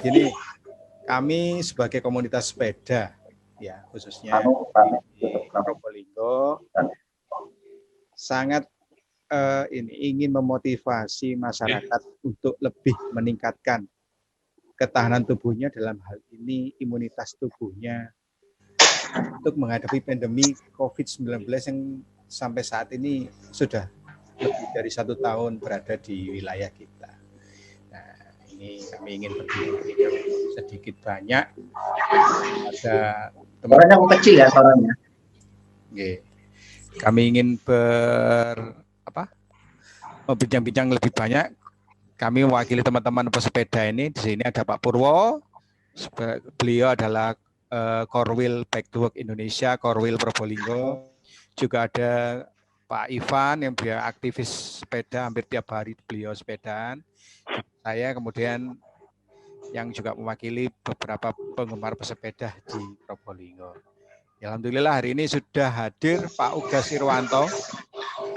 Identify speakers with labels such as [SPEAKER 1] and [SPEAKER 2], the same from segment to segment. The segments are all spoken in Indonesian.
[SPEAKER 1] Gini, kami sebagai komunitas sepeda, ya khususnya di Probolinggo, sangat ingin memotivasi masyarakat untuk lebih meningkatkan ketahanan tubuhnya, dalam hal ini imunitas tubuhnya, untuk menghadapi pandemi COVID-19 yang sampai saat ini sudah lebih dari 1 tahun berada di wilayah kita. Nah, ini kami ingin berbagi sedikit banyak ada
[SPEAKER 2] teman-teman kecil ya suaranya.
[SPEAKER 1] Kami ingin berbincang-bincang lebih banyak. Kami mewakili teman-teman pesepeda ini. Di sini ada Pak Purwo. Beliau adalah Korwil Back to Work Indonesia, Korwil Probolinggo. Juga ada Pak Ivan yang dia aktivis sepeda, hampir tiap hari beliau sepedaan. Saya kemudian yang juga mewakili beberapa penggemar pesepeda di Probolinggo. Alhamdulillah hari ini sudah hadir Pak Ugas Irwanto.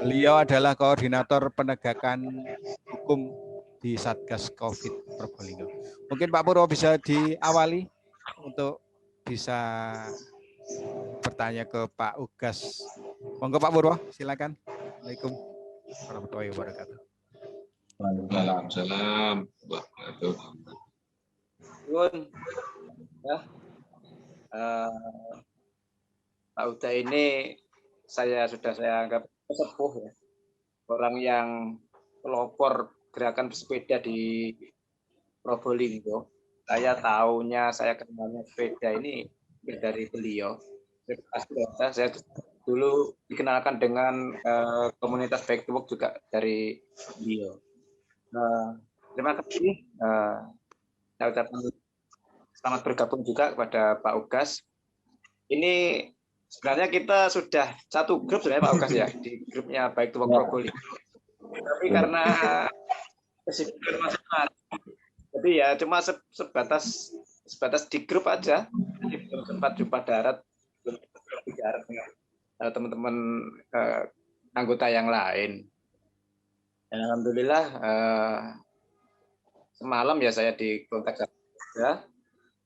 [SPEAKER 1] Beliau adalah koordinator penegakan hukum di Satgas COVID Probolinggo. Mungkin Pak Purwo bisa diawali untuk bisa bertanya ke Pak Ugas. Monggo Pak Purwo, silakan. Assalamualaikum warahmatullahi wabarakatuh.
[SPEAKER 3] Waalaikumsalam. Pak Uda ini saya anggap sepuh ya, orang yang pelopor gerakan bersepeda di Probolinggo. Saya kenalnya sepeda ini dari beliau. Saya dulu dikenalkan dengan komunitas Back to Work juga dari beliau. Terima kasih. Saya ucapkan selamat bergabung juga kepada Pak Ugas. Ini sebenarnya kita sudah satu grup sebenarnya Pak Ugas ya, di grupnya Back to Work Probolinggo. Tapi karena kesibukan masing-masing, jadi ya cuma sebatas di grup aja. Jadi belum sempat jumpa darat, belum sempat bicara dengan teman-teman anggota yang lain. Dan alhamdulillah semalam ya saya dikontak saja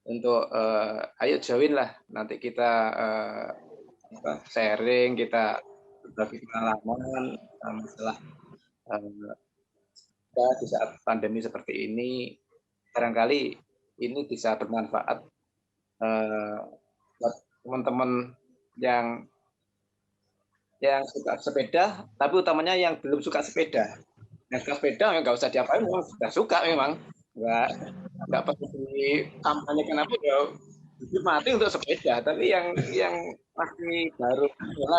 [SPEAKER 3] untuk ayo join lah, nanti kita sharing, kita berbagi pengalaman masalah di saat pandemi seperti ini. Barangkali ini bisa bermanfaat buat teman-teman yang suka sepeda, tapi utamanya yang belum suka sepeda. Yang suka sepeda nggak usah diapain, memang sudah suka memang. Nggak perlu dikampanyekan apa ya, hidup mati untuk sepeda. Tapi yang masih baru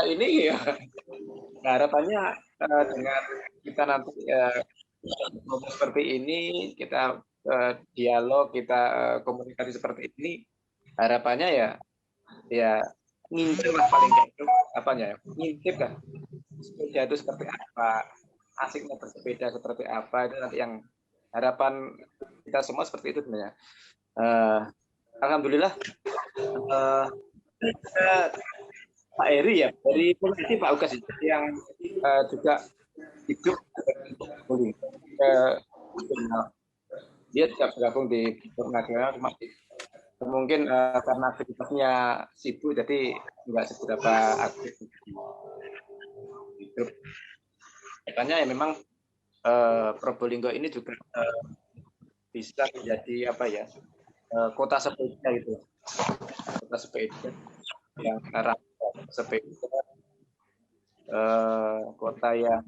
[SPEAKER 3] ini ya, harapannya dengan kita nanti seperti ini, kita dialog, kita komunikasi seperti ini, harapannya ya ngintip lah paling gitu, ngintip kan sepeda itu seperti apa, asiknya bersepeda seperti apa, itu nanti yang harapan kita semua seperti itu sebenarnya. Alhamdulillah Pak Eri ya, dari komisi Pak Ugas yang juga hidup dia tidak bergabung di nasional, mungkin karena aktivitasnya sibuk jadi nggak seberapa aktif di grup. Makanya ya memang Probolinggo ini juga bisa menjadi kota sepeda gitu, kota sepeda yang ramah sepeda, kota yang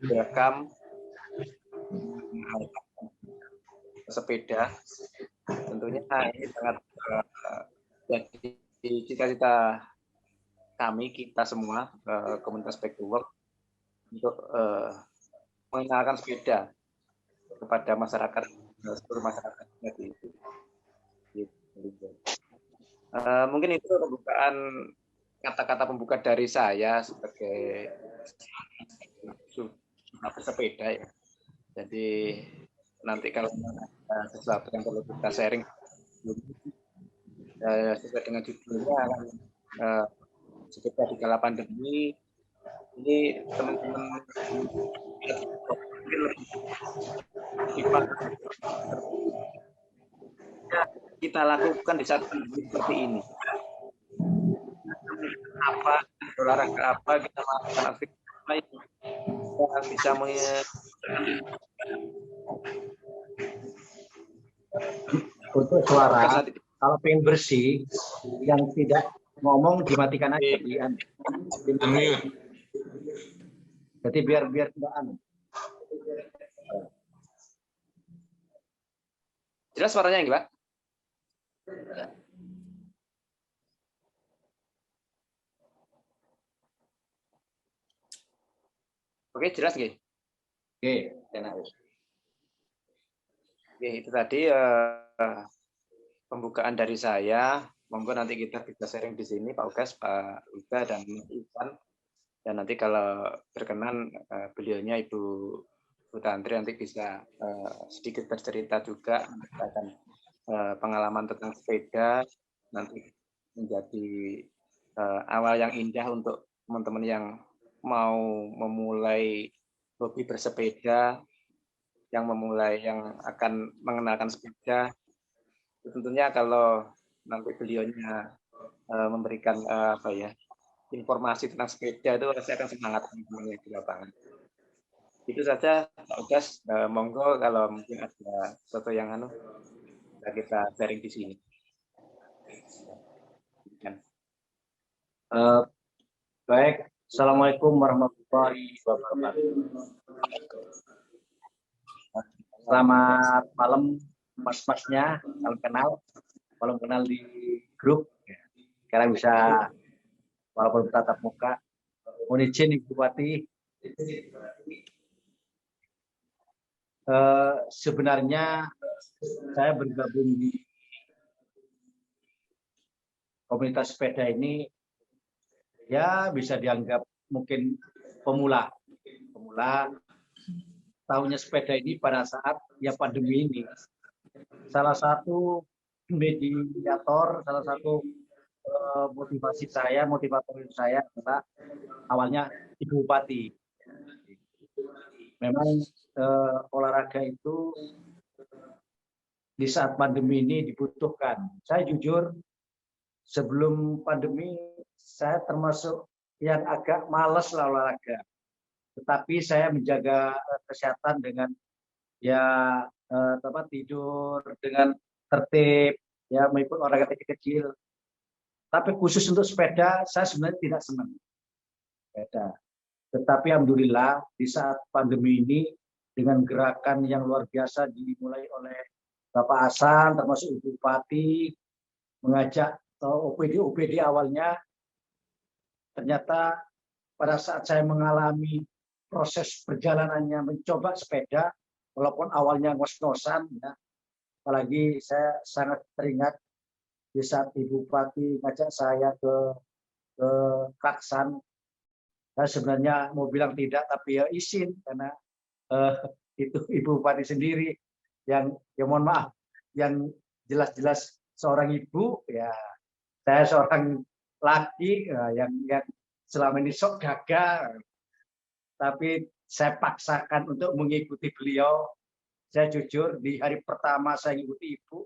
[SPEAKER 3] beragam sepeda. Tentunya ini sangat jadi cita-cita kita semua komunitas Back to Work untuk mengenalkan sepeda kepada masyarakat, seluruh masyarakat di mungkin itu pembukaan, kata-kata pembuka dari saya sebagai bersepeda ya. Jadi nanti kalau ada sesuatu yang perlu kita sharing sesuai dengan judulnya sepeda di kala pandemi ini, teman-teman kita lakukan di saat pandemi seperti ini. Apa, olahraga apa, kita melakukan aktivitas apa yang bisa
[SPEAKER 2] untuk suara, kalau pengen bersih, yang tidak ngomong dimatikan aja di unmute. Jadi biar tidak anu.
[SPEAKER 3] Jelas suaranya nggih, Pak? Oke, jelas nggih?
[SPEAKER 2] Oke,
[SPEAKER 3] enak. Oke, itu tadi pembukaan dari saya. Monggo nanti kita bisa sharing di sini, Pak Ugas, Pak Uga, dan Ivan. Dan nanti kalau berkenan beliaunya Ibu Tantri nanti bisa sedikit bercerita juga menceritakan pengalaman tentang sepeda, nanti menjadi awal yang indah untuk teman-teman yang mau memulai hobi bersepeda, yang akan mengenalkan sepeda. Tentunya kalau nanti beliaunya memberikan informasi tentang sepeda itu saya akan semangat teman-teman di lapangan. Itu saja, Pak Ugas. Monggo kalau mungkin ada sesuatu yang kita sharing di sini.
[SPEAKER 2] Baik, Assalamualaikum warahmatullahi wabarakatuh. Selamat malam mas-masnya, salam kenal di grup. Sekarang bisa walaupun tatap muka. Mohon izin Ibu Bupati. Sebenarnya saya bergabung di komunitas sepeda ini ya bisa dianggap mungkin pemula tahunya sepeda ini pada saat ya pandemi ini. Salah satu mediator, salah satu motivator saya adalah awalnya Ibu Bupati. Memang olahraga itu di saat pandemi ini dibutuhkan. Saya jujur sebelum pandemi saya termasuk yang agak malas olahraga. Tetapi saya menjaga kesehatan dengan tidur dengan tertib, ya mengikut olahraga kecil-kecil. Tapi khusus untuk sepeda saya sebenarnya tidak senang sepeda. Tetapi alhamdulillah di saat pandemi ini dengan gerakan yang luar biasa dimulai oleh Bapak Hasan termasuk Ibu Bupati mengajak OPD awalnya, ternyata pada saat saya mengalami proses perjalanannya mencoba sepeda, walaupun awalnya ngos-ngosan, ya, apalagi saya sangat teringat di saat Ibu Bupati ngajak saya ke Klaksan. Saya sebenarnya mau bilang tidak, tapi ya izin karena itu Ibu Bupati sendiri yang mohon maaf, yang jelas-jelas seorang ibu, ya saya seorang laki yang selama ini sok gagah, tapi saya paksakan untuk mengikuti beliau. Saya jujur di hari pertama saya mengikuti Ibu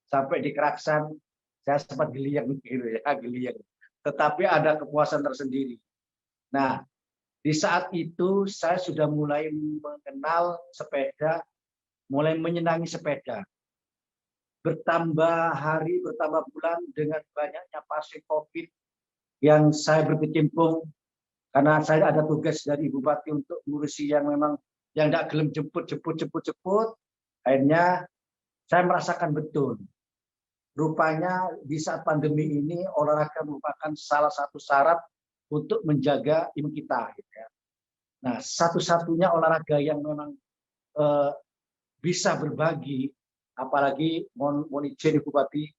[SPEAKER 2] sampai di Klaksan saya sempat geliang gitu ya, geliang. Tetapi ada kepuasan tersendiri. Nah, di saat itu saya sudah mulai mengenal sepeda, mulai menyenangi sepeda. Bertambah hari, bertambah bulan dengan banyaknya pasien COVID yang saya berkecimpung karena saya ada tugas dari Ibu Bupati untuk ngurusi yang memang yang tidak gelem jemput. Akhirnya saya merasakan betul. Rupanya di saat pandemi ini olahraga merupakan salah satu syarat untuk menjaga imun kita. Gitu ya. Nah, satu-satunya olahraga yang memang bisa berbagi, apalagi mohon izin Ibu Bupati,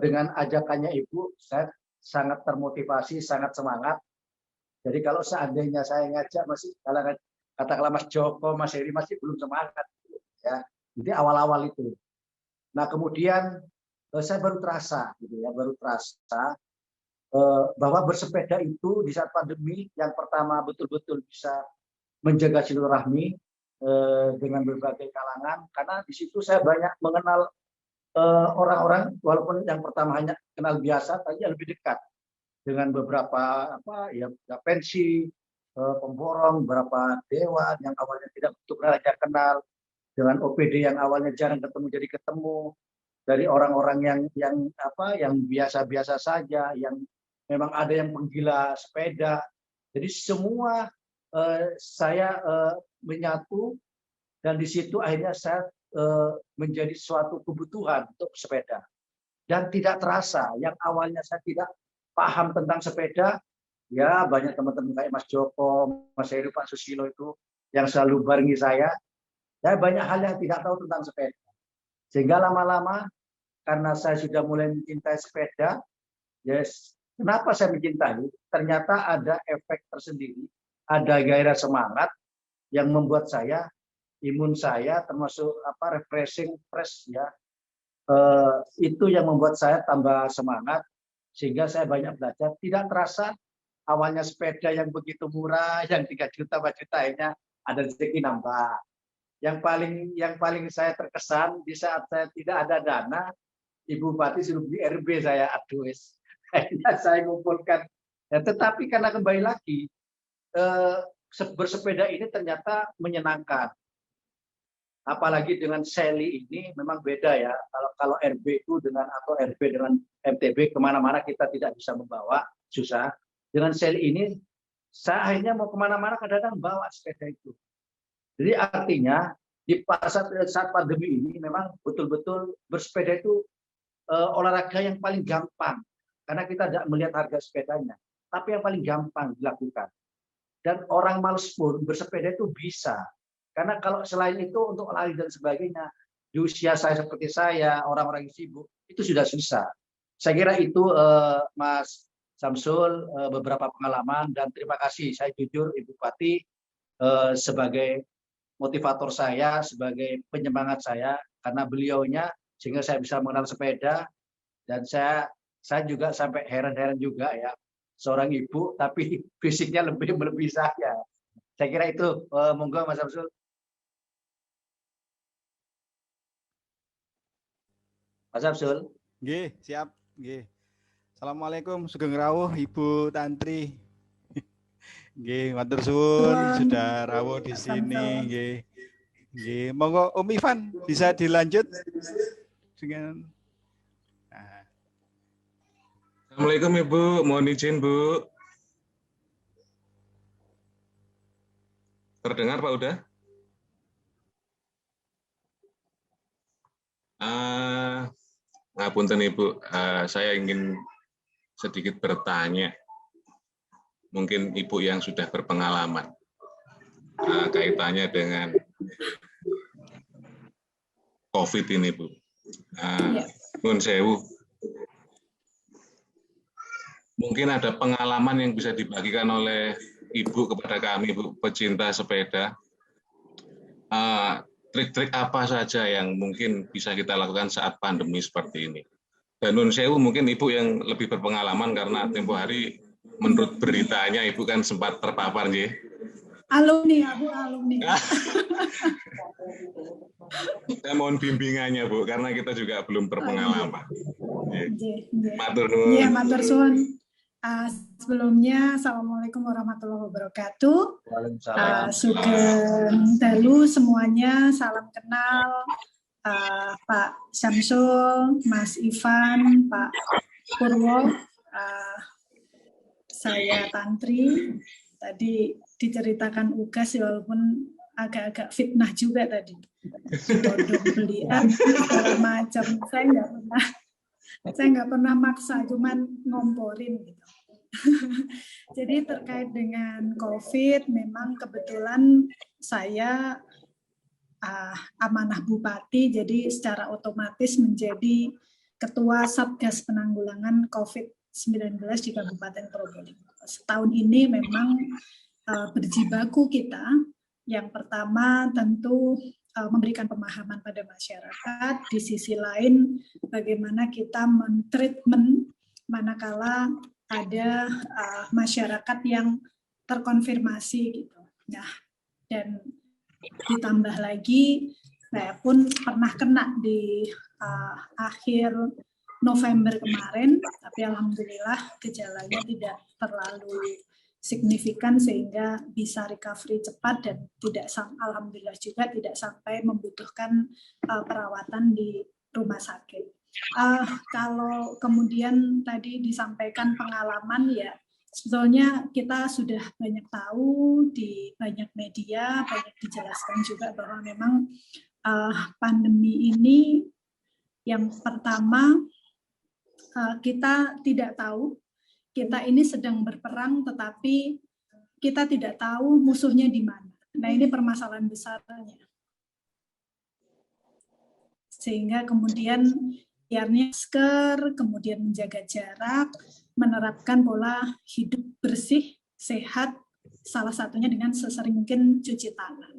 [SPEAKER 2] dengan ajakannya Ibu, saya sangat termotivasi, sangat semangat. Jadi kalau seandainya saya ngajak masih katakanlah Mas Joko, Mas Heri masih belum semangat, ya. Jadi awal-awal itu. Nah kemudian saya baru terasa, gitu ya, bahwa bersepeda itu di saat pandemi yang pertama betul-betul bisa menjaga silaturahmi, dengan berbagai kalangan, karena di situ saya banyak mengenal orang-orang, walaupun yang pertama hanya kenal biasa, tapi lebih dekat dengan beberapa pensi, pemborong, beberapa dewan yang awalnya tidak betul saja kenal, dengan OPD yang awalnya jarang ketemu jadi ketemu, dari orang-orang yang biasa-biasa saja, yang memang ada yang penggila sepeda. Jadi semua saya menyatu, dan di situ akhirnya saya menjadi suatu kebutuhan untuk sepeda. Dan tidak terasa, yang awalnya saya tidak paham tentang sepeda, ya banyak teman-teman kayak Mas Joko, Mas Heru, Pak Susilo itu yang selalu barengi saya banyak hal yang tidak tahu tentang sepeda. Sehingga lama-lama, karena saya sudah mulai mencintai sepeda, kenapa saya mencintai? Ternyata ada efek tersendiri, ada gairah semangat yang membuat saya, imun saya termasuk refreshing, fresh ya, itu yang membuat saya tambah semangat, sehingga saya banyak belajar. Tidak terasa awalnya sepeda yang begitu murah, yang 3 juta, 4 juta, akhirnya ada rezeki nambah. Yang paling saya terkesan di saat saya tidak ada dana, Ibu Bupati suruh beli RB, saya aduh, akhirnya saya ngumpulkan. Ya, tetapi karena kembali lagi, bersepeda ini ternyata menyenangkan. Apalagi dengan Sally ini memang beda ya. Kalau RB itu atau RB dengan MTB kemana-mana kita tidak bisa membawa, susah. Dengan Sally ini saya akhirnya mau kemana-mana kadang-kadang bawa sepeda itu. Jadi artinya di saat pandemi ini memang betul-betul bersepeda itu olahraga yang paling gampang, karena kita tidak melihat harga sepedanya, tapi yang paling gampang dilakukan. Dan orang malas pun bersepeda itu bisa. Karena kalau selain itu untuk lari dan sebagainya, di usia saya seperti saya, orang-orang yang sibuk, itu sudah susah. Saya kira itu Mas Samsul, beberapa pengalaman, dan terima kasih, saya jujur Ibu Bupati sebagai motivator saya, sebagai penyemangat saya, karena beliaunya sehingga saya bisa mengenal sepeda, dan saya juga sampai heran-heran juga ya, seorang ibu tapi fisiknya lebih melebihi saya. Saya kira itu, monggo Mas Samsul. Mas Samsul.
[SPEAKER 1] Nggih, siap. Nggih. Assalamualaikum, sugeng rawuh Ibu Tantri. Nggih, matur suwun sudah rawuh di sini. Nggih. Nggih, monggo Om Ivan bisa dilanjut dengan
[SPEAKER 4] Assalamualaikum Ibu, mohon izin Bu. Terdengar Pak udah? Ngapunten Ibu, saya ingin sedikit bertanya. Mungkin Ibu yang sudah berpengalaman kaitannya dengan COVID ini Bu. Nuwun sewu. Mungkin ada pengalaman yang bisa dibagikan oleh Ibu kepada kami, Bu, pecinta sepeda. Trik-trik apa saja yang mungkin bisa kita lakukan saat pandemi seperti ini? Dan nun sewu, mungkin Ibu yang lebih berpengalaman karena tempo hari menurut beritanya Ibu kan sempat terpapar, nggih.
[SPEAKER 5] Alumni, Abu alumni.
[SPEAKER 4] Saya mohon bimbingannya, Bu, karena kita juga belum berpengalaman.
[SPEAKER 5] Matur nuwun. Iya, matur suwun. Sebelumnya, Assalamualaikum warahmatullahi wabarakatuh. Sugeng dalu semuanya, salam kenal Pak Samsul, Mas Ivan, Pak Purwo. Saya Tantri. Tadi diceritakan UGAS, walaupun agak-agak fitnah juga tadi. Bodong belian, segala macam. Saya nggak pernah maksa, cuman ngomporin gitu. Jadi terkait dengan COVID, memang kebetulan saya amanah Bupati, jadi secara otomatis menjadi Ketua Satgas Penanggulangan COVID-19 di Kabupaten Probolinggo. Setahun ini memang berjibaku kita. Yang pertama tentu memberikan pemahaman pada masyarakat, di sisi lain bagaimana kita mentreatment manakala ada masyarakat yang terkonfirmasi gitu. Nah, dan Ditambah lagi saya pun pernah kena di akhir November kemarin, tapi alhamdulillah gejalanya tidak terlalu signifikan sehingga bisa recovery cepat dan alhamdulillah juga tidak sampai membutuhkan perawatan di rumah sakit. Kalau kemudian tadi disampaikan pengalaman, ya sebetulnya kita sudah banyak tahu di banyak media, banyak dijelaskan juga bahwa memang pandemi ini yang pertama kita tidak tahu, kita ini sedang berperang tetapi kita tidak tahu musuhnya di mana. Nah, ini permasalahan besarnya. Sehingga kemudian biarnya masker, kemudian menjaga jarak, menerapkan pola hidup bersih, sehat, salah satunya dengan sesering mungkin cuci tangan.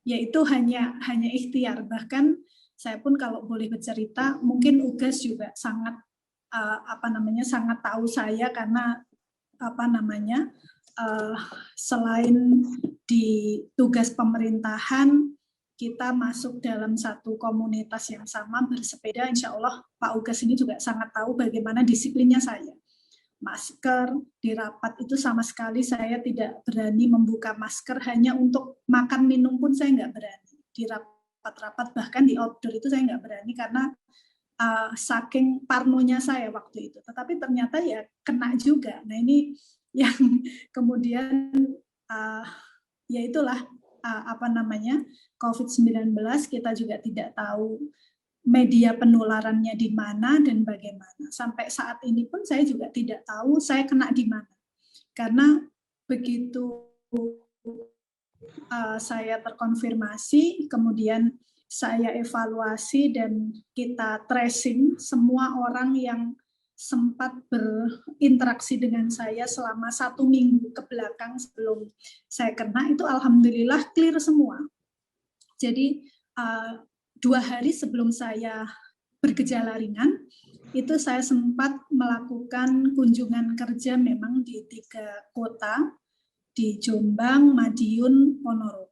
[SPEAKER 5] Yaitu hanya ikhtiar. Bahkan saya pun kalau boleh bercerita, mungkin UGAS juga sangat sangat tahu saya karena selain di tugas pemerintahan, kita masuk dalam satu komunitas yang sama bersepeda. Insya Allah Pak UGAS ini juga sangat tahu bagaimana disiplinnya saya. Masker di rapat itu sama sekali saya tidak berani membuka masker, hanya untuk makan minum pun saya nggak berani. Di rapat-rapat bahkan di outdoor itu saya nggak berani karena saking parnonya saya waktu itu. Tetapi ternyata ya kena juga. Nah ini yang kemudian ya itulah COVID-19, kita juga tidak tahu media penularannya di mana dan bagaimana. Sampai saat ini pun saya juga tidak tahu saya kena di mana. Karena begitu saya terkonfirmasi, kemudian saya evaluasi dan kita tracing semua orang yang sempat berinteraksi dengan saya selama 1 minggu ke belakang sebelum saya kena, itu alhamdulillah clear semua. Jadi 2 hari sebelum saya bergejala ringan, itu saya sempat melakukan kunjungan kerja memang di 3 kota, di Jombang, Madiun, Ponorogo.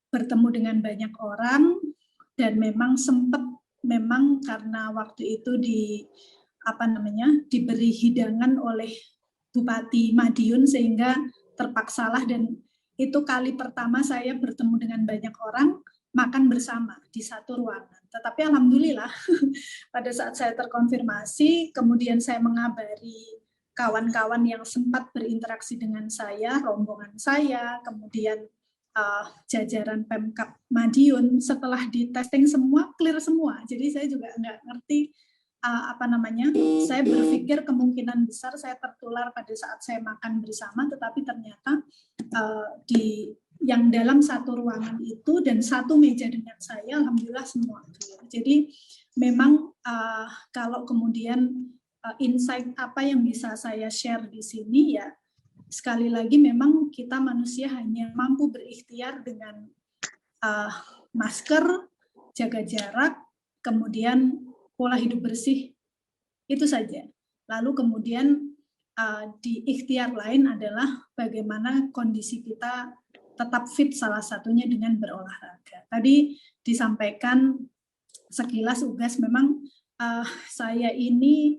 [SPEAKER 5] Bertemu dengan banyak orang, dan memang sempat, memang karena waktu itu diberi hidangan oleh Bupati Madiun sehingga terpaksalah, dan itu kali pertama saya bertemu dengan banyak orang, makan bersama di satu ruangan. Tetapi alhamdulillah pada saat saya terkonfirmasi, kemudian saya mengabari kawan-kawan yang sempat berinteraksi dengan saya, rombongan saya, kemudian jajaran Pemkab Madiun, setelah di testing semua clear semua. Jadi saya juga nggak ngerti saya berpikir kemungkinan besar saya tertular pada saat saya makan bersama, tetapi ternyata yang dalam satu ruangan itu dan satu meja dengan saya, alhamdulillah semua clear. Jadi memang kalau kemudian insight apa yang bisa saya share di sini, ya sekali lagi memang kita manusia hanya mampu berikhtiar dengan masker, jaga jarak, kemudian pola hidup bersih, itu saja. Lalu kemudian di ikhtiar lain adalah bagaimana kondisi kita tetap fit, salah satunya dengan berolahraga. Tadi disampaikan sekilas UGAS, memang saya ini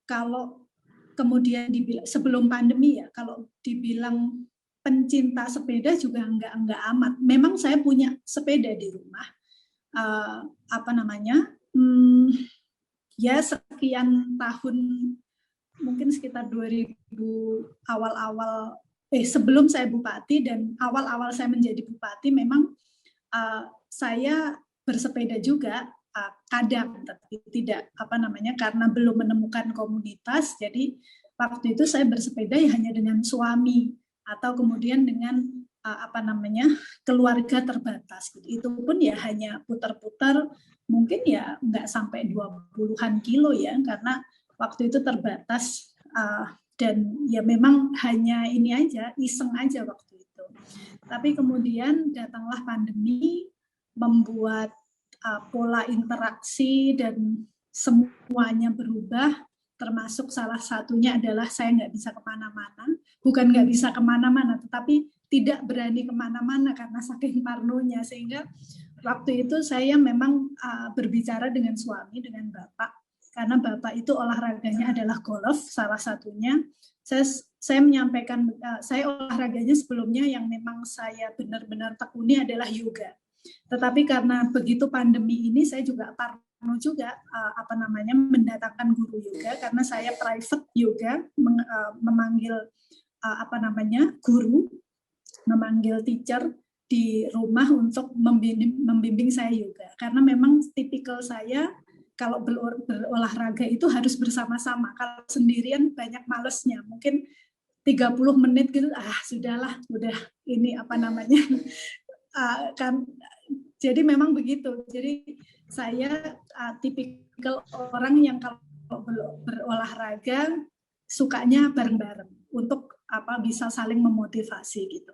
[SPEAKER 5] kalau kemudian dibilang sebelum pandemi, ya kalau dibilang pencinta sepeda juga enggak amat. Memang saya punya sepeda di rumah. Ya sekian tahun, mungkin sekitar 2000 awal-awal sebelum saya bupati dan awal-awal saya menjadi bupati, memang saya bersepeda juga kadang, tapi tidak karena belum menemukan komunitas. Jadi waktu itu saya bersepeda ya hanya dengan suami atau kemudian dengan keluarga terbatas. Itu pun ya hanya putar-putar, mungkin ya nggak sampai 20-an kilo ya, karena waktu itu terbatas dan ya memang hanya ini aja, iseng aja waktu itu. Tapi kemudian datanglah pandemi, membuat pola interaksi dan semuanya berubah, termasuk salah satunya adalah saya nggak bisa kemana-mana. Bukan nggak bisa kemana-mana, tetapi tidak berani kemana-mana karena saking parnonya, sehingga waktu itu saya memang berbicara dengan suami, dengan bapak, karena bapak itu olahraganya adalah golf salah satunya. Saya menyampaikan, saya olahraganya sebelumnya yang memang saya benar-benar tekuni adalah yoga. Tetapi karena begitu pandemi ini, saya juga parno juga mendatangkan guru yoga, karena saya private yoga, memanggil guru, memanggil teacher di rumah untuk membimbing saya yoga. Karena memang tipikal saya kalau berolahraga itu harus bersama-sama. Kalau sendirian banyak malesnya. Mungkin 30 menit gitu, sudahlah, udah ini kan. Jadi memang begitu. Jadi saya tipikal orang yang kalau berolahraga sukanya bareng-bareng untuk bisa saling memotivasi gitu.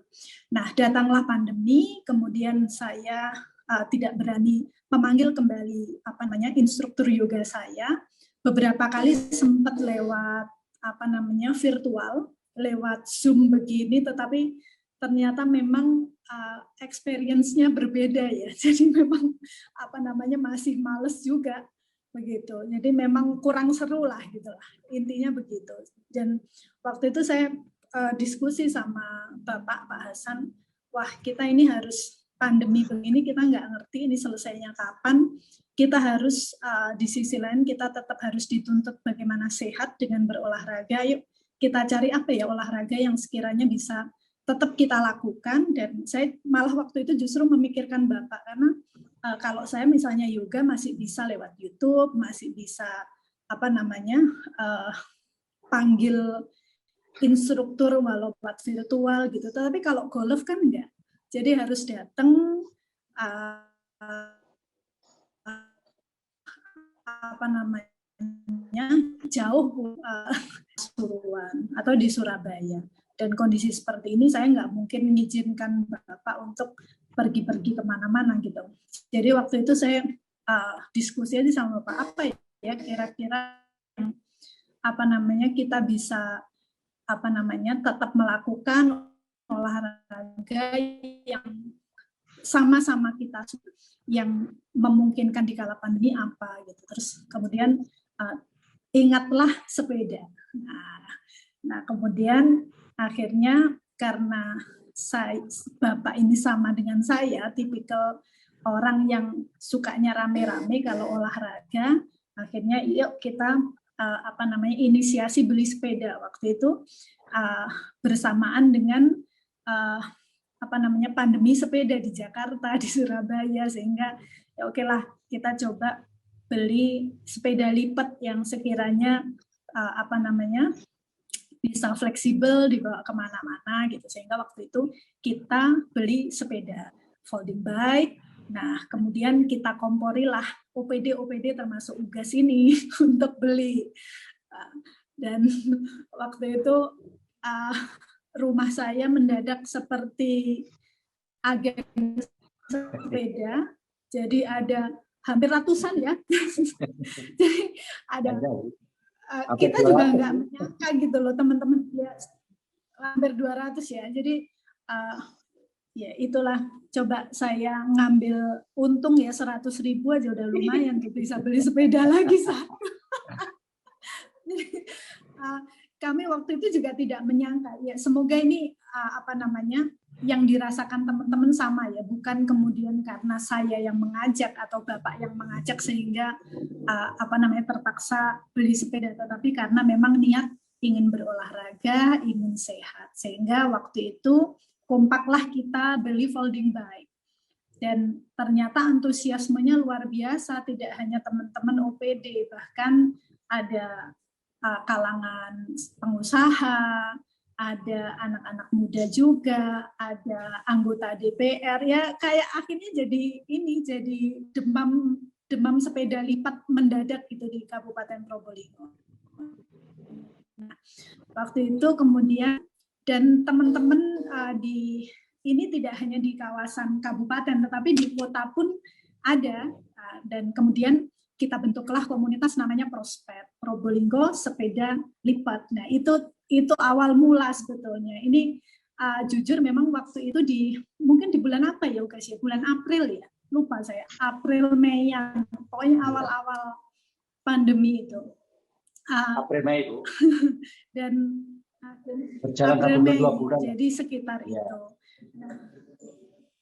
[SPEAKER 5] Nah, datanglah pandemi, kemudian saya tidak berani memanggil kembali instruktur yoga saya. Beberapa kali sempat lewat virtual, lewat Zoom begini, tetapi ternyata memang experience-nya berbeda ya. Jadi memang masih males juga begitu. Jadi memang kurang seru lah gitulah. Intinya begitu. Dan waktu itu saya diskusi sama Bapak Pak Hasan, wah kita ini harus pandemi begini, kita nggak ngerti ini selesainya kapan. Kita harus di sisi lain kita tetap harus dituntut bagaimana sehat dengan berolahraga. Yuk kita cari apa ya olahraga yang sekiranya bisa tetap kita lakukan. Dan saya malah waktu itu justru memikirkan Bapak, karena kalau saya misalnya yoga masih bisa lewat YouTube, masih bisa panggil instruktur walau lewat virtual gitu. Tapi kalau golf kan enggak. Jadi harus datang jauh Pasuruan atau di Surabaya. Dan kondisi seperti ini saya nggak mungkin mengizinkan Bapak untuk pergi-pergi kemana-mana gitu. Jadi waktu itu saya diskusi aja sama Bapak, apa ya kira-kira kita bisa tetap melakukan olahraga yang sama-sama kita yang memungkinkan di kala pandemi apa gitu. Terus kemudian ingatlah sepeda. Nah kemudian akhirnya karena Bapak ini sama dengan saya, tipikal orang yang sukanya rame-rame kalau olahraga, akhirnya yuk kita inisiasi beli sepeda waktu itu bersamaan dengan pandemi sepeda di Jakarta, di Surabaya, sehingga ya oke lah kita coba beli sepeda lipat yang sekiranya bisa fleksibel dibawa kemana-mana gitu, sehingga waktu itu kita beli sepeda folding bike. Nah kemudian kita komporilah OPD termasuk UGAS ini untuk beli. Dan waktu itu rumah saya mendadak seperti agen sepeda, jadi ada hampir ratusan ya. Jadi ada kita juga nggak menyangka gitu loh teman-teman, ya hampir 200 ya. Jadi ya itulah, coba saya ngambil untung ya 100.000 aja udah lumayan gitu, bisa beli sepeda lagi satu. Jadi, kami waktu itu juga tidak menyangka ya, semoga ini yang dirasakan teman-teman sama ya, bukan kemudian karena saya yang mengajak atau Bapak yang mengajak sehingga terpaksa beli sepeda, tetapi karena memang niat ingin berolahraga, ingin sehat, sehingga waktu itu kompaklah kita beli folding bike. Dan ternyata antusiasmenya luar biasa, tidak hanya teman-teman OPD, bahkan ada kalangan pengusaha, ada anak-anak muda juga, ada anggota DPR, ya kayak akhirnya jadi demam sepeda lipat mendadak gitu di Kabupaten Probolinggo. Nah, waktu itu kemudian dan teman-teman ini tidak hanya di kawasan kabupaten, tetapi di kota pun ada, dan kemudian kita bentuklah komunitas namanya Prospet, Probolinggo Sepeda Lipat. Nah itu awal mula sebetulnya. Ini jujur memang waktu itu mungkin di bulan apa ya Ugas ya, bulan April ya, lupa saya, April Mei yang pokoknya awal-awal pandemi itu.
[SPEAKER 2] April Mei itu.
[SPEAKER 5] Dan
[SPEAKER 2] berjalan
[SPEAKER 5] April Mei,
[SPEAKER 2] 2 bulan.
[SPEAKER 5] jadi sekitar itu.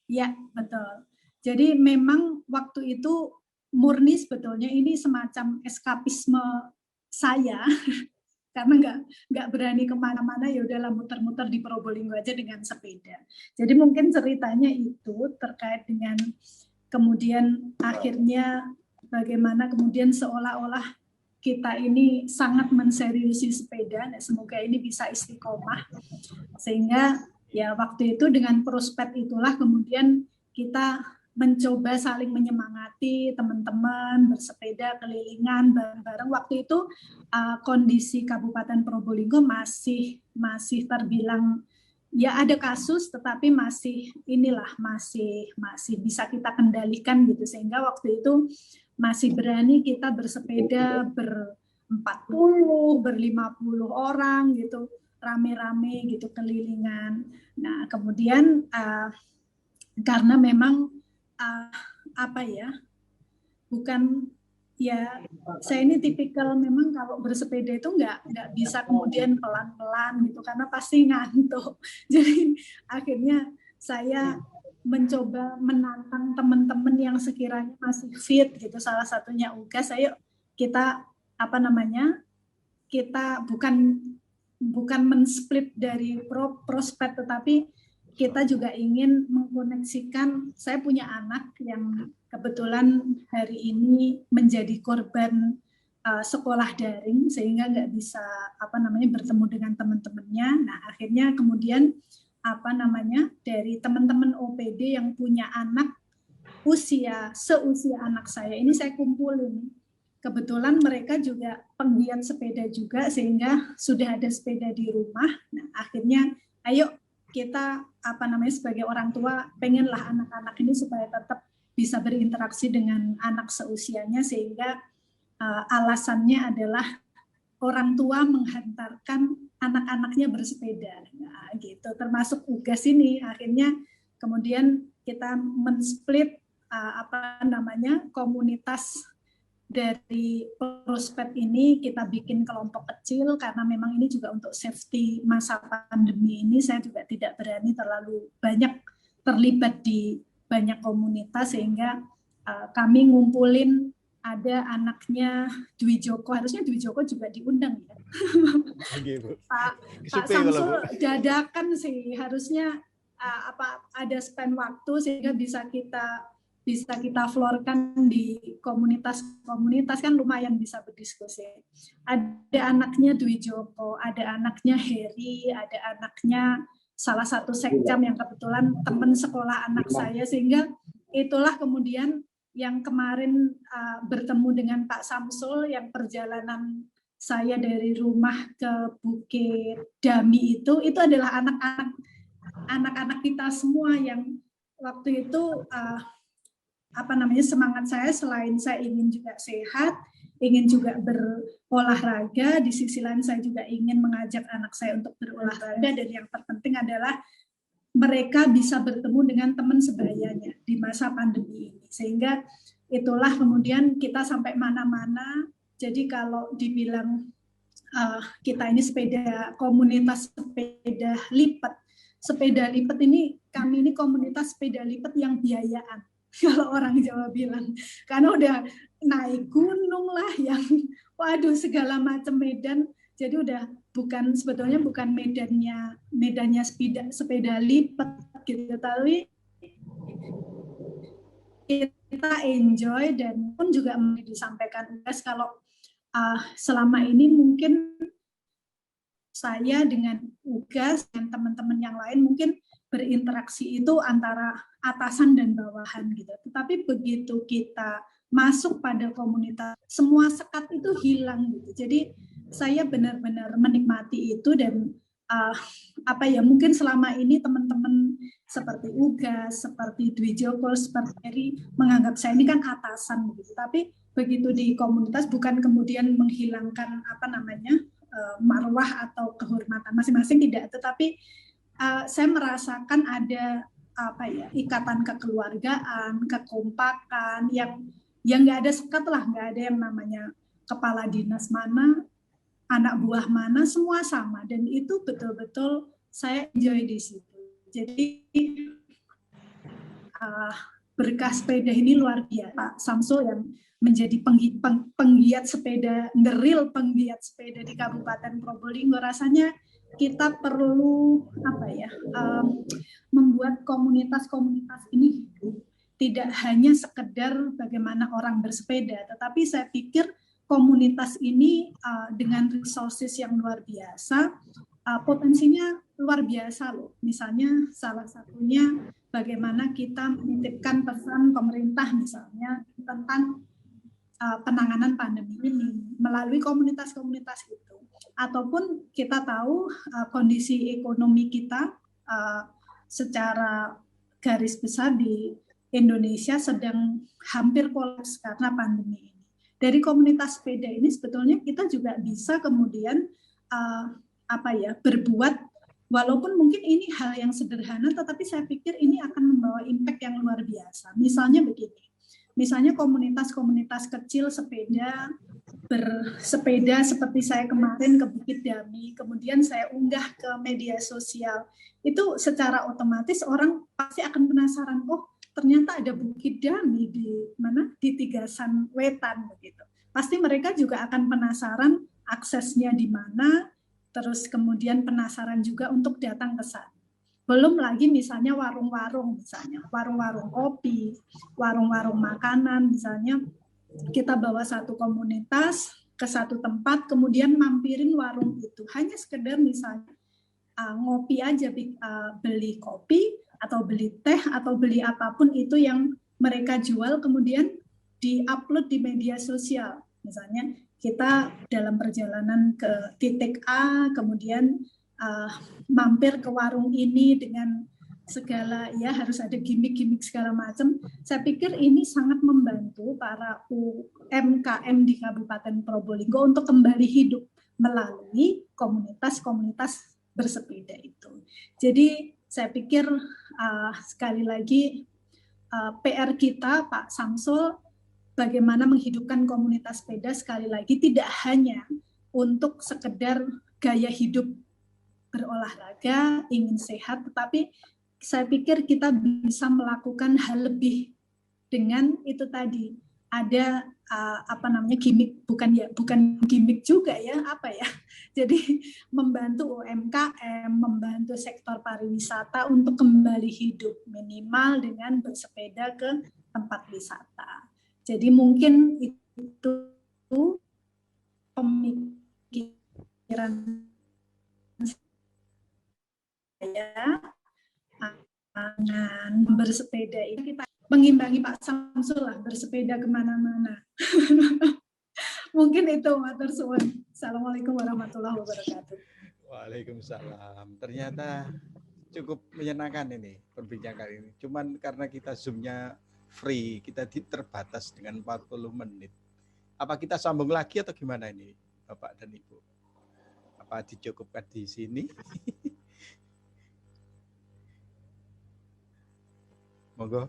[SPEAKER 5] Ya, betul. Jadi memang waktu itu murni sebetulnya ini semacam eskapisme saya karena nggak berani kemana-mana, ya udahlah muter-muter di Probolinggo aja dengan sepeda. Jadi mungkin ceritanya itu terkait dengan kemudian akhirnya bagaimana kemudian seolah-olah kita ini sangat menseriusi sepeda. Nah, semoga ini bisa istiqomah sehingga ya waktu itu dengan prospek itulah kemudian kita mencoba saling menyemangati teman-teman bersepeda kelilingan bareng-bareng. Waktu itu kondisi Kabupaten Probolinggo masih terbilang ya ada kasus, tetapi masih bisa kita kendalikan gitu, sehingga waktu itu masih berani kita bersepeda ber-40, ber-50 orang gitu, rame-rame gitu kelilingan. Nah kemudian karena memang bukan ya, saya ini tipikal memang kalau bersepeda itu nggak bisa kemudian pelan-pelan gitu karena pasti ngantuk. Jadi akhirnya saya mencoba menantang teman-teman yang sekiranya masih fit gitu, salah satunya Ugas, ayo kita kita bukan men-split dari prospek, tetapi kita juga ingin mengkoneksikan. Saya punya anak yang kebetulan hari ini menjadi korban sekolah daring sehingga nggak bisa bertemu dengan teman-temannya. Nah akhirnya kemudian dari teman-teman OPD yang punya anak seusia anak saya ini saya kumpulin. Kebetulan mereka juga penggiat sepeda juga sehingga sudah ada sepeda di rumah. Nah akhirnya ayo kita sebagai orang tua pengenlah anak-anak ini supaya tetap bisa berinteraksi dengan anak seusianya, sehingga alasannya adalah orang tua menghantarkan anak-anaknya bersepeda. Nah, gitu. Termasuk Ugas ini akhirnya kemudian kita men-split komunitas dari prospek ini, kita bikin kelompok kecil karena memang ini juga untuk safety masa pandemi ini. Saya juga tidak berani terlalu banyak terlibat di banyak komunitas sehingga kami ngumpulin ada anaknya Dwi Joko, harusnya Dwi Joko juga diundang ya. Pak Samsul dadakan sih, harusnya ada spend waktu sehingga bisa kita florkan di komunitas kan lumayan bisa berdiskusi. Ada anaknya Dwi Joko, ada anaknya Heri, ada anaknya salah satu sekjam yang kebetulan teman sekolah anak saya, sehingga itulah kemudian yang kemarin bertemu dengan Pak Samsul yang perjalanan saya dari rumah ke Bukit Dami itu adalah anak-anak kita semua yang waktu itu semangat saya selain saya ingin juga sehat, ingin juga berolahraga, di sisi lain saya juga ingin mengajak anak saya untuk berolahraga, dan yang terpenting adalah mereka bisa bertemu dengan teman sebayanya di masa pandemi ini. Sehingga itulah kemudian kita sampai mana-mana. Jadi kalau dibilang kita ini komunitas sepeda lipat ini, kami ini komunitas sepeda lipat yang biayaan. Kalau orang Jawa bilang, karena udah naik gunung lah yang segala macam medan, jadi udah sebetulnya bukan medannya sepeda lipat gitu, tapi kita enjoy. Dan pun juga disampaikan guys, kalau selama ini mungkin saya dengan Ugas dan teman-teman yang lain mungkin berinteraksi itu antara atasan dan bawahan gitu. Tetapi begitu kita masuk pada komunitas, semua sekat itu hilang gitu. Jadi saya benar-benar menikmati itu, dan mungkin selama ini teman-teman seperti Ugas, seperti Dwi Joko, seperti Heri menganggap saya ini kan atasan gitu. Tapi begitu di komunitas bukan kemudian menghilangkan marwah atau kehormatan masing-masing, tidak, tetapi saya merasakan ada ikatan kekeluargaan, kekompakan yang nggak ada sekat lah, nggak ada yang namanya kepala dinas mana, anak buah mana, semua sama, dan itu betul-betul saya enjoy di situ. Jadi berkah sepeda ini luar biasa. Pak Samsul yang menjadi penggiat sepeda, the real penggiat sepeda di Kabupaten Probolinggo, rasanya kita perlu membuat komunitas-komunitas ini tidak hanya sekedar bagaimana orang bersepeda, tetapi saya pikir komunitas ini dengan resources yang luar biasa, potensinya luar biasa loh. Misalnya salah satunya bagaimana kita menitipkan pesan pemerintah misalnya tentang penanganan pandemi ini melalui komunitas-komunitas itu. Ataupun kita tahu kondisi ekonomi kita secara garis besar di Indonesia sedang hampir kolaps karena pandemi ini. Dari komunitas sepeda ini sebetulnya kita juga bisa kemudian berbuat, walaupun mungkin ini hal yang sederhana, tetapi saya pikir ini akan membawa impact yang luar biasa. Misalnya begini, misalnya komunitas-komunitas kecil bersepeda seperti saya kemarin ke Bukit Dami, kemudian saya unggah ke media sosial, itu secara otomatis orang pasti akan penasaran, oh ternyata ada Bukit Dami di mana, di Tigasan Wetan begitu. Pasti mereka juga akan penasaran aksesnya di mana, terus kemudian penasaran juga untuk datang ke sana. Belum lagi misalnya warung-warung, misalnya warung-warung kopi, warung-warung makanan, misalnya kita bawa satu komunitas ke satu tempat, kemudian mampirin warung itu, hanya sekedar misalnya ngopi aja, beli kopi, atau beli teh, atau beli apapun itu yang mereka jual, kemudian di-upload di media sosial. Misalnya kita dalam perjalanan ke titik A, kemudian mampir ke warung ini dengan segala, ya harus ada gimmick-gimmick segala macam. Saya pikir ini sangat membantu para UMKM di Kabupaten Probolinggo untuk kembali hidup melalui komunitas-komunitas bersepeda itu. Jadi saya pikir sekali lagi PR kita, Pak Samsul, bagaimana menghidupkan komunitas sepeda, sekali lagi tidak hanya untuk sekedar gaya hidup berolahraga, ingin sehat, tetapi saya pikir kita bisa melakukan hal lebih dengan itu tadi. Ada gimmick, bukan gimmick juga ya, jadi membantu UMKM, membantu sektor pariwisata untuk kembali hidup, minimal dengan bersepeda ke tempat wisata. Jadi mungkin itu pemikiran saya dengan bersepeda ini, kita mengimbangi Pak Samsul lah, bersepeda kemana-mana. Mungkin itu, matur suwun. Assalamualaikum warahmatullahi wabarakatuh.
[SPEAKER 1] Waalaikumsalam. Ternyata cukup menyenangkan ini perbincangan ini. Cuman karena kita Zoom-nya free, kita terbatas dengan 40 menit. Apa kita sambung lagi atau gimana ini, Bapak dan Ibu? Apa dicukupkan di sini? Monggo.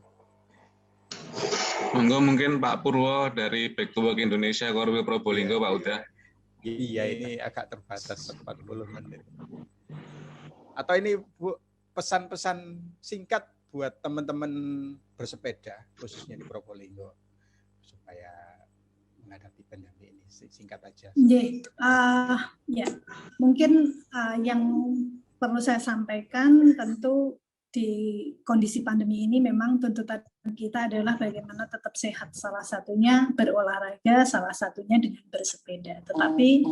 [SPEAKER 4] Monggo, mungkin Pak Purwo dari Back to Work Indonesia Korwil Probolinggo, Pak Uda.
[SPEAKER 1] Iya, ini agak terbatas 40 menit. Atau ini Bu, pesan-pesan singkat buat teman-teman bersepeda, khususnya di Probolinggo, supaya menghadapi pandemi ini, singkat aja.
[SPEAKER 5] Ya, mungkin yang perlu saya sampaikan, tentu di kondisi pandemi ini memang tuntutan kita adalah bagaimana tetap sehat, salah satunya berolahraga, salah satunya dengan bersepeda. Tetapi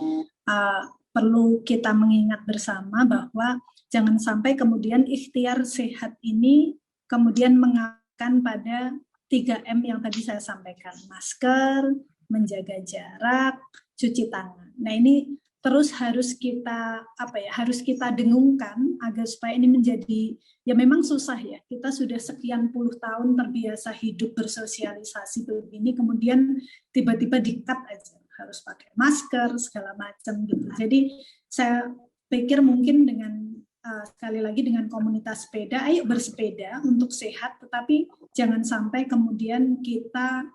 [SPEAKER 5] perlu kita mengingat bersama bahwa jangan sampai kemudian ikhtiar sehat ini kemudian mengalahkan pada 3M yang tadi saya sampaikan, masker, menjaga jarak, cuci tangan. Nah ini terus harus kita dengungkan agar supaya ini menjadi, ya memang susah ya, kita sudah sekian puluh tahun terbiasa hidup bersosialisasi begini, kemudian tiba-tiba di-cut aja, harus pakai masker, segala macam gitu. Jadi saya pikir mungkin dengan sekali lagi dengan komunitas sepeda, ayo bersepeda untuk sehat, tetapi jangan sampai kemudian kita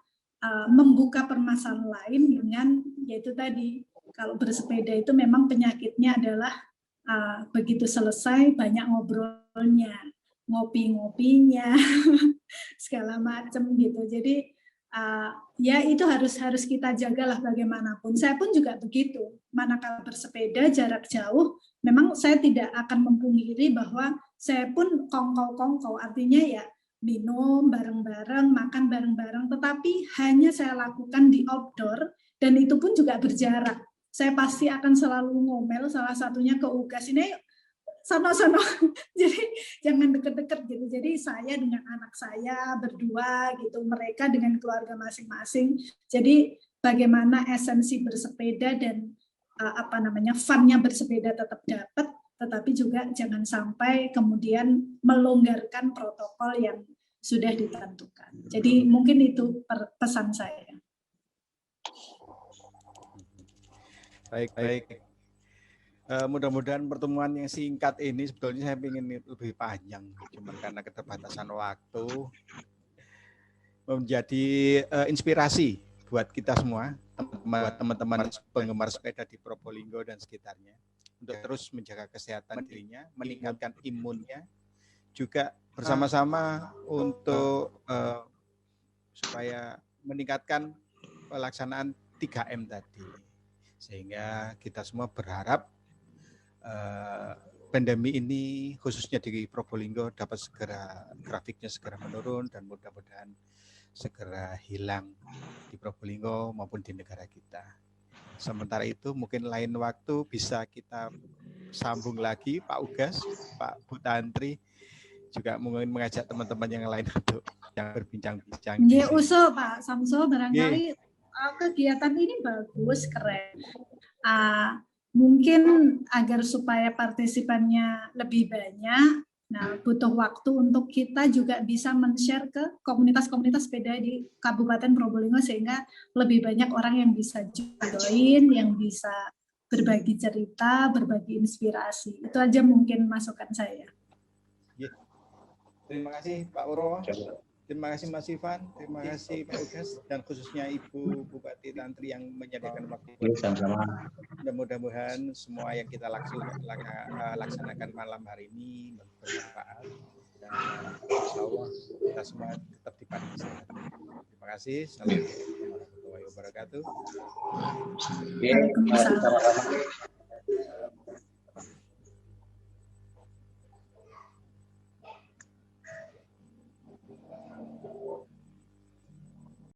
[SPEAKER 5] membuka permasalahan lain dengan, yaitu tadi, kalau bersepeda itu memang penyakitnya adalah begitu selesai banyak ngobrolnya, ngopi-ngopinya, segala macam gitu. Jadi ya itu harus kita jagalah bagaimanapun. Saya pun juga begitu. Manakala bersepeda jarak jauh, memang saya tidak akan memungkiri bahwa saya pun kongkow-kongkow, artinya ya minum bareng-bareng, makan bareng-bareng, tetapi hanya saya lakukan di outdoor, dan itu pun juga berjarak. Saya pasti akan selalu ngomel, salah satunya ke Ugas, ini sono-sono, jadi jangan deket-deket gitu. Jadi saya dengan anak saya berdua gitu, mereka dengan keluarga masing-masing. Jadi bagaimana esensi bersepeda dan fun-nya bersepeda tetap dapat, tetapi juga jangan sampai kemudian melonggarkan protokol yang sudah ditentukan. Jadi mungkin itu pesan saya.
[SPEAKER 1] Baik. Mudah-mudahan pertemuan yang singkat ini, sebetulnya saya ingin lebih panjang, cuma karena keterbatasan waktu, menjadi inspirasi buat kita semua, teman-teman penggemar sepeda di Probolinggo dan sekitarnya, untuk terus menjaga kesehatan dirinya, meningkatkan imunnya, juga bersama-sama untuk supaya meningkatkan pelaksanaan 3M tadi. Sehingga kita semua berharap pandemi ini khususnya di Probolinggo dapat segera, grafiknya segera menurun dan mudah-mudahan segera hilang di Probolinggo maupun di negara kita. Sementara itu mungkin lain waktu bisa kita sambung lagi Pak Ugas, Pak Bu Tantri, juga mungkin mengajak teman-teman yang lain untuk yang berbincang-bincang.
[SPEAKER 5] Ya usul Pak Samsul, barangkali kegiatan ini bagus, keren. Mungkin agar supaya partisipannya lebih banyak, nah butuh waktu untuk kita juga bisa men-share ke komunitas-komunitas sepeda di Kabupaten Probolinggo, sehingga lebih banyak orang yang bisa join, yang bisa berbagi cerita, berbagi inspirasi. Itu aja mungkin masukan saya.
[SPEAKER 1] Terima kasih Pak Uro. Terima kasih Mas Ivan, terima kasih Pak Ugas, dan khususnya Ibu Bupati Tantri yang menyediakan waktu. Mudah-mudahan semua yang kita laksanakan malam hari ini bermanfaat, dan insya Allah kita semua tetap dipandang sehat. Terima kasih. Assalamualaikum warahmatullahi wabarakatuh.
[SPEAKER 5] Waalaikumsalam.